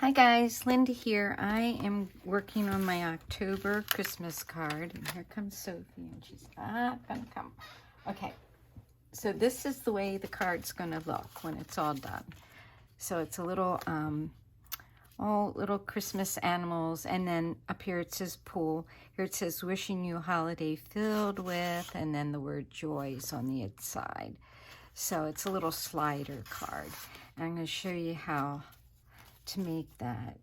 Hi guys, Linda here. I am working on my October Christmas card, and here comes Sophie, and she's not gonna come. Okay, so this is the way the card's gonna look when it's all done. So it's a little, little Christmas animals, and then up here it says pool. Here it says wishing you a holiday filled with, and then the word joy is on the inside. So it's a little slider card. And I'm gonna show you how to make that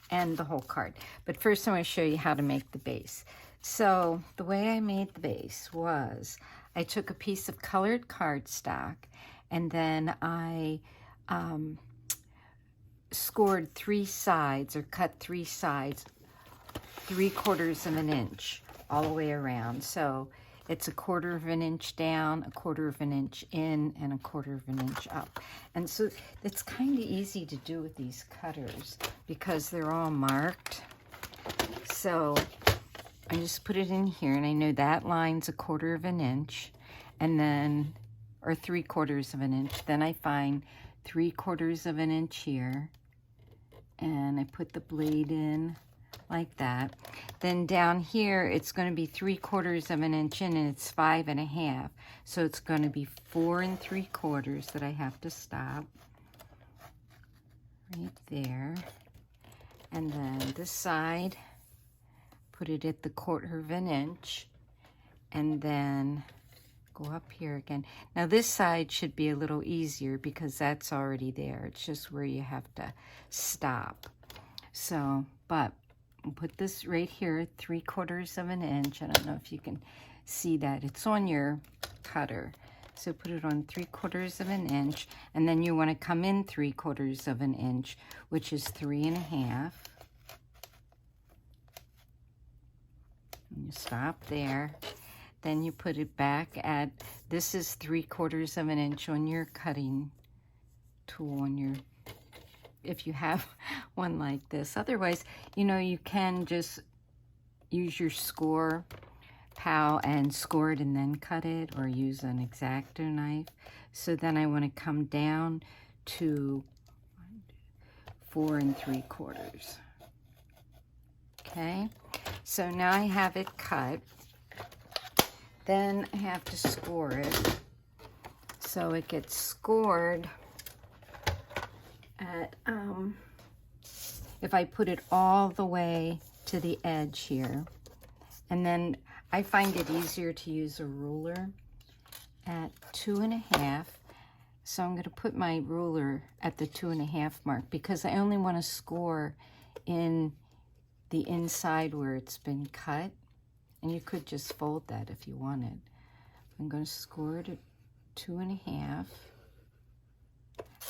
and the whole card. But first I want to show you how to make the base. So the way I made the base was I took a piece of colored cardstock and then I scored 3 sides, or cut 3 sides 3/4 of an inch all the way around. So it's 1/4 of an inch down, 1/4 of an inch in, and 1/4 of an inch up. And so it's kind of easy to do with these cutters because they're all marked. So I just put it in here, and I know that line's 1/4 of an inch, and then, or 3/4 of an inch. Then I find 3/4 of an inch here, and I put the blade in like that. Then down here it's going to be 3/4 of an inch in, and it's 5 1/2. So it's going to be 4 3/4 that I have to stop right there. And then this side, put it at the 1/4 of an inch, and then go up here again. Now this side should be a little easier because that's already there. It's just where you have to stop. So, but I'll put this right here at 3/4 of an inch. I don't know if you can see that. It's on your cutter. So put it on 3/4 of an inch, and then you want to come in 3/4 of an inch, which is 3 1/2. And you stop there. Then you put it back at, this is 3/4 of an inch on your cutting tool, on your, if you have one like this. Otherwise, you know, you can just use your score pal and score it and then cut it, or use an X-Acto knife. So then I want to come down to 4 3/4. Okay, so now I have it cut. Then I have to score it. So it gets scored at, if I put it all the way to the edge here, and then I find it easier to use a ruler at 2 1/2. So I'm going to put my ruler at the 2 1/2 mark because I only want to score in the inside where it's been cut. And you could just fold that if you wanted. I'm going to score it at 2 1/2,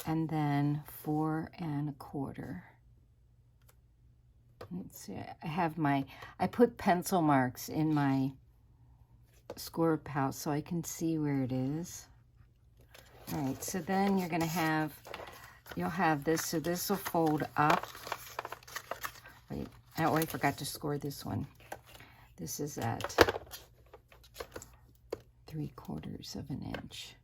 and then 4 1/4. Let's see, I have I put pencil marks in my score pouch so I can see where it is. All right, so then you're going to have, you'll have this, so this will fold up. Wait, oh, I forgot to score this one. This is at 3/4 of an inch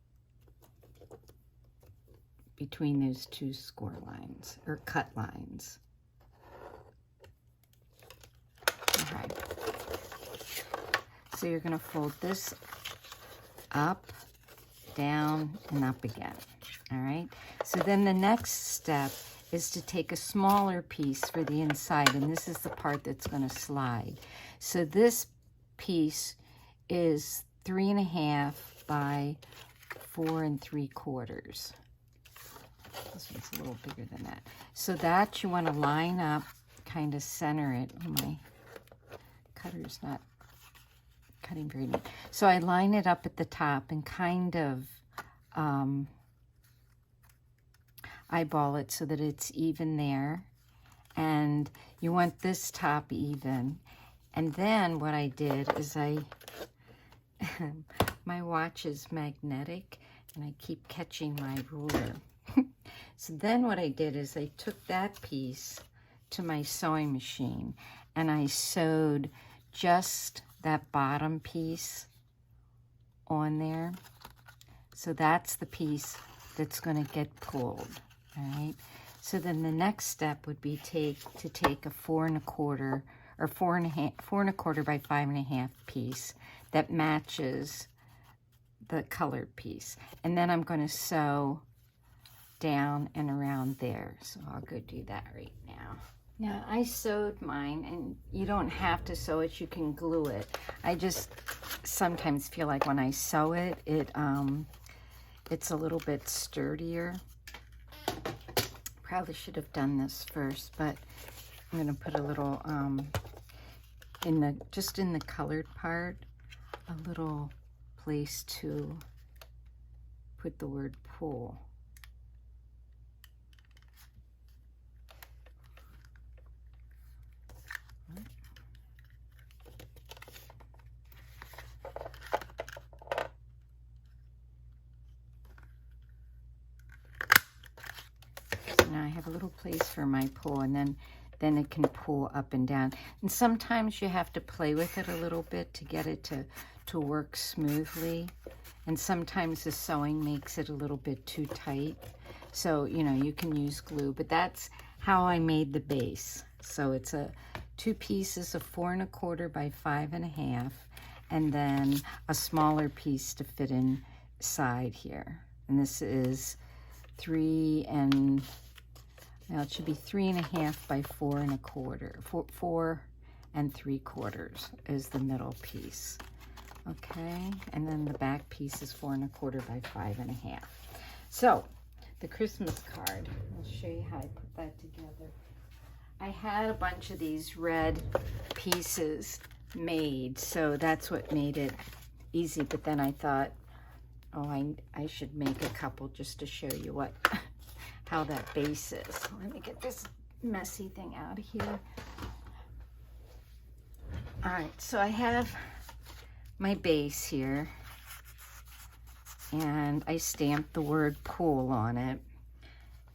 between those 2 score lines, or cut lines. Okay. So you're going to fold this up, down, and up again. All right. So then the next step is to take a smaller piece for the inside, and this is the part that's going to slide. So this piece is 3 1/2 by 4 3/4. This one's a little bigger than that. So that you want to line up, kind of center it. My cutter's not cutting very neat. So I line it up at the top and kind of eyeball it so that it's even there. And you want this top even. And then what I did is my watch is magnetic, and I keep catching my ruler. So then what I did is I took that piece to my sewing machine, and I sewed just that bottom piece on there. So that's the piece that's going to get pulled, all right? So then the next step would be to take a 4 1/4 or 4 1/4 by 5 1/2 piece that matches the colored piece. And then I'm going to sew down and around there. So I'll go do that right now. Now I sewed mine, and you don't have to sew it, you can glue it. I just sometimes feel like when I sew it, it's a little bit sturdier. Probably should have done this first, but I'm going to put a little just in the colored part, a little place to put the word pull. Now I have a little place for my pull, and then it can pull up and down. And sometimes you have to play with it a little bit to get it to work smoothly. And sometimes the sewing makes it a little bit too tight. So, you know, you can use glue, but that's how I made the base. So it's 2 pieces of 4 1/4 by 5 1/2, and then a smaller piece to fit inside here. And this is 3 and... Now it should be 3 1/2 by 4 1/4. 4 3/4 is the middle piece. Okay, and then the back piece is 4 1/4 by 5 1/2. So the Christmas card, I'll show you how I put that together. I had a bunch of these red pieces made, so that's what made it easy. But then I thought, oh, I should make a couple just to show you how that base is. Let me get this messy thing out of here. All right, so I have my base here, and I stamped the word pull on it.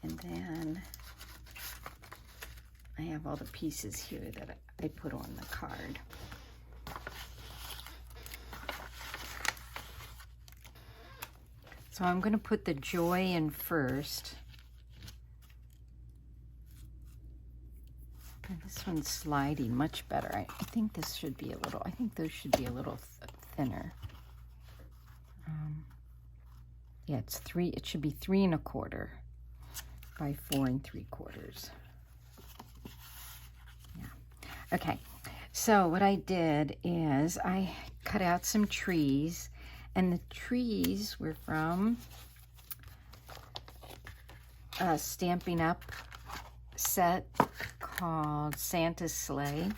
And then I have all the pieces here that I put on the card. So I'm going to put the joy in first. And this one's sliding much better. I think this should be a little, I think those should be a little thinner. Yeah, it should be 3 1/4 by 4 3/4. Yeah. Okay. So what I did is I cut out some trees, and the trees were from a Stampin' Up! Set called Santa's Sleigh.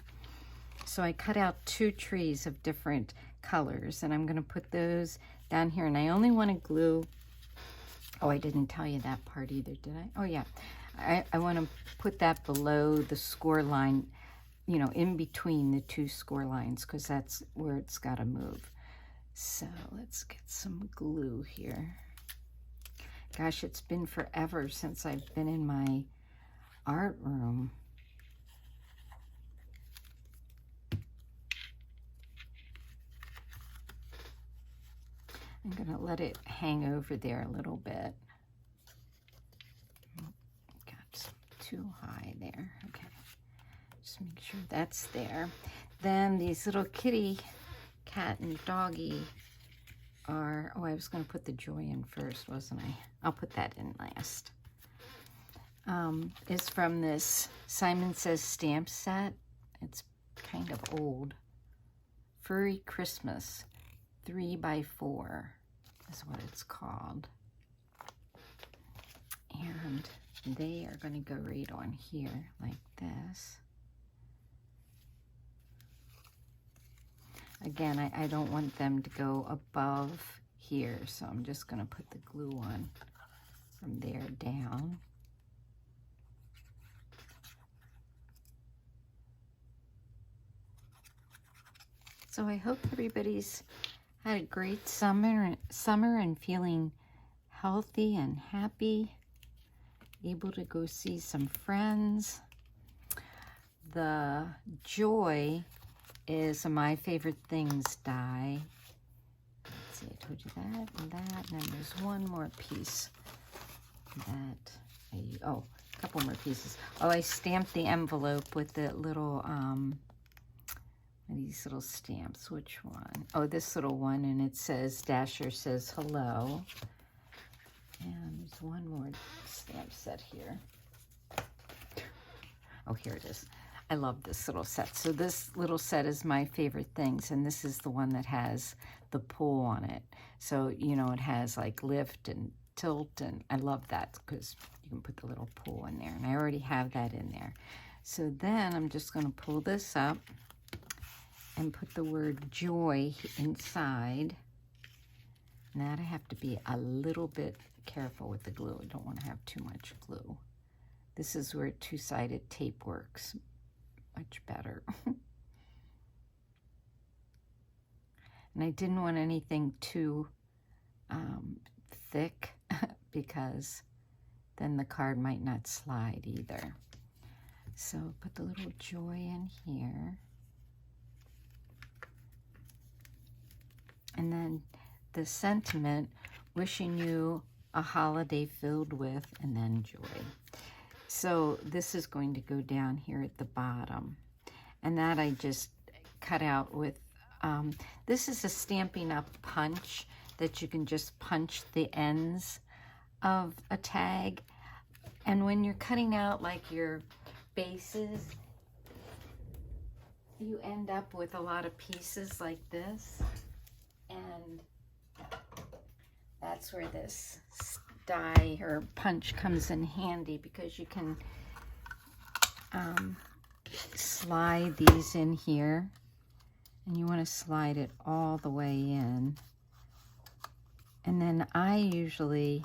So I cut out 2 trees of different colors, and I'm going to put those down here. And I only want to glue, oh, I didn't tell you that part either, did I? Oh yeah, I want to put that below the score line, you know, in between the 2 score lines, because that's where it's got to move. So let's get some glue here. Gosh, it's been forever since I've been in my art room. I'm going to let it hang over there a little bit. Got too high there. Okay. Just make sure that's there. Then these little kitty, cat, and doggy are... Oh, I was going to put the joy in first, wasn't I? I'll put that in last. Is from this Simon Says stamp set. It's kind of old. Furry Christmas 3 by 4 is what it's called. And they are going to go right on here like this. Again, I don't want them to go above here, so I'm just going to put the glue on from there down. So I hope everybody's had a great summer and feeling healthy and happy, able to go see some friends. The joy is a My Favorite Things die. Let's see, I told you that and that, and then there's one more piece that couple more pieces. Oh, I stamped the envelope with the little, these little stamps. Which one? Oh, this little one, and it says, Dasher says hello. And there's one more stamp set here. Oh, here it is. I love this little set. So this little set is my favorite things, and this is the one that has the pull on it. So, you know, it has like lift and tilt, and I love that because you can put the little pull in there, and I already have that in there. So then I'm just going to pull this up and put the word joy inside. Now I have to be a little bit careful with the glue. I don't want to have too much glue. This is where two-sided tape works much better. And I didn't want anything too thick because then the card might not slide either. So put the little joy in here. And then the sentiment, wishing you a holiday filled with, and then joy. So this is going to go down here at the bottom. And that I just cut out with, this is a Stampin' Up! Punch that you can just punch the ends of a tag. And when you're cutting out like your bases, you end up with a lot of pieces like this. And that's where this die or punch comes in handy, because you can slide these in here, and you want to slide it all the way in. And then I usually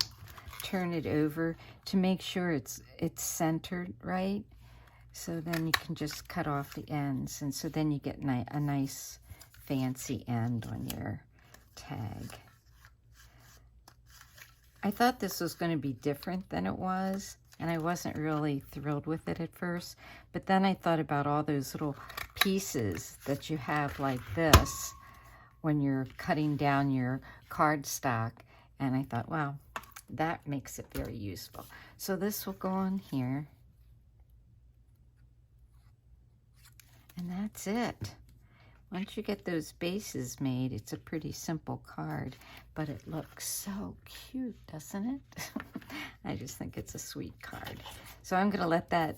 turn it over to make sure it's centered right. So then you can just cut off the ends, and so then you get a nice fancy end on your tag. I thought this was going to be different than it was, and I wasn't really thrilled with it at first. But then I thought about all those little pieces that you have like this when you're cutting down your cardstock, and I thought, wow, that makes it very useful. So this will go on here, and that's it. Once you get those bases made, it's a pretty simple card, but it looks so cute, doesn't it? I just think it's a sweet card. So I'm going to let that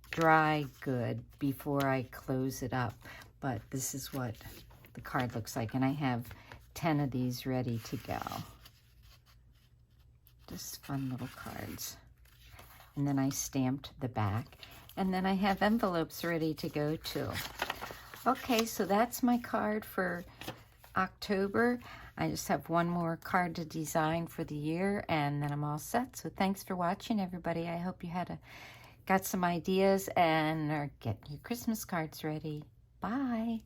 dry good before I close it up, but this is what the card looks like, and I have 10 of these ready to go. Just fun little cards. And then I stamped the back, and then I have envelopes ready to go too. Okay, so that's my card for October. I just have one more card to design for the year, and then I'm all set. So thanks for watching, everybody. I hope you got some ideas and are getting your Christmas cards ready. Bye.